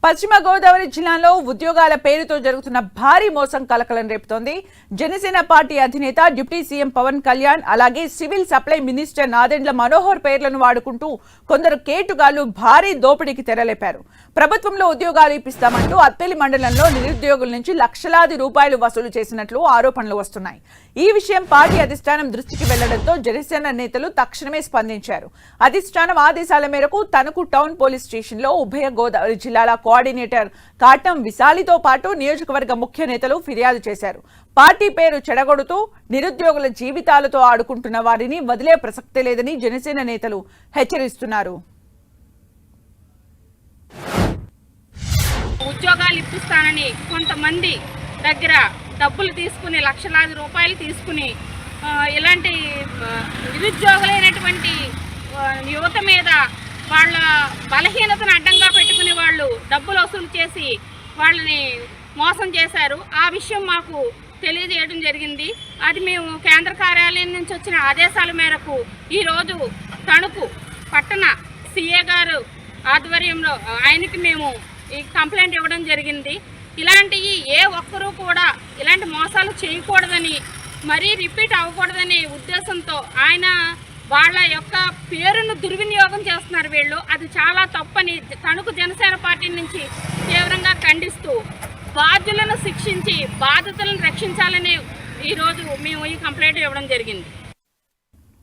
పశ్చిమ గోదావరి జిల్లాలో ఉద్యోగాల పేరుతో జరుగుతున్న భారీ మోసం కలకలం రేపుతోంది. జనసేన పార్టీ అధినేత డిప్యూటీ సీఎం పవన్ కళ్యాణ్ అలాగే civil supply minister Nadendla Manohar పేర్లను వాడుకుంటూ కొందరు కేటుగాళ్లు భారీ దోపిడీకి తెరలేపారు. ప్రభుత్వంలో ఉద్యోగాలు ఇప్పిస్తామంటూ అత్తిలి మండలంలో నిరుద్యోగుల నుంచి లక్షలాది రూపాయలు వసూలు చేసినట్లు ఆరోపణలు వస్తున్నాయి. ఈ విషయం పార్టీ అధిష్టానం దృష్టికి వెళ్లడంతో జనసేన నేతలు తక్షణమే స్పందించారు. అధిష్టానం ఆదేశాల మేరకు తణుకు టౌన్ పోలీస్ స్టేషన్లో ఉభయ గోదావరి జిల్లాల కోఆర్డినేటర్ కాటం విశాలితో పాటు నియోజకవర్గ ముఖ్య నేతలు ఫిర్యాదు చేశారు. పార్టీ పేరు చెడగొడుతూ నిరుద్యోగుల జీవితాలతో ఆడుకుంటున్న వారిని వదిలే ప్రసక్తే లేదని జనసేన నేతలు హెచ్చరిస్తున్నారు. ఉద్యోగాలు ఇప్పిస్తానని కొంతమంది దగ్గర డబ్బులు తీసుకుని లక్షలాది రూపాయలు తీసుకుని ఇలాంటి నిరుద్యోగులైనటువంటి యువత మీద వాళ్ళ బలహీనతను అడ్డంగా పెట్టుకుని వాళ్ళు డబ్బులు వసూలు చేసి వాళ్ళని మోసం చేశారు. ఆ విషయం మాకు తెలియజేయడం జరిగింది. అది మేము కేంద్ర కార్యాలయం నుంచి వచ్చిన ఆదేశాల మేరకు ఈరోజు తణుకు పట్టణ సిఏ గారు ఆధ్వర్యంలో ఆయనకి మేము ఈ కంప్లైంట్ ఇవ్వడం జరిగింది. ఇలాంటివి ఏ ఒక్కరూ కూడా ఇలాంటి మోసాలు చేయకూడదని, మరీ రిపీట్ అవ్వకూడదనే ఉద్దేశంతో ఆయన వాళ్ళ యొక్క పేరును దుర్వినియోగం చేస్తున్నారు వీళ్ళు. అది చాలా తప్పని తణుకు జనసేన పార్టీ నుంచి తీవ్రంగా ఖండిస్తూ బాధ్యులను శిక్షించి బాధితులను రక్షించాలని ఈరోజు మేము ఈ కంప్లైంట్ ఇవ్వడం జరిగింది.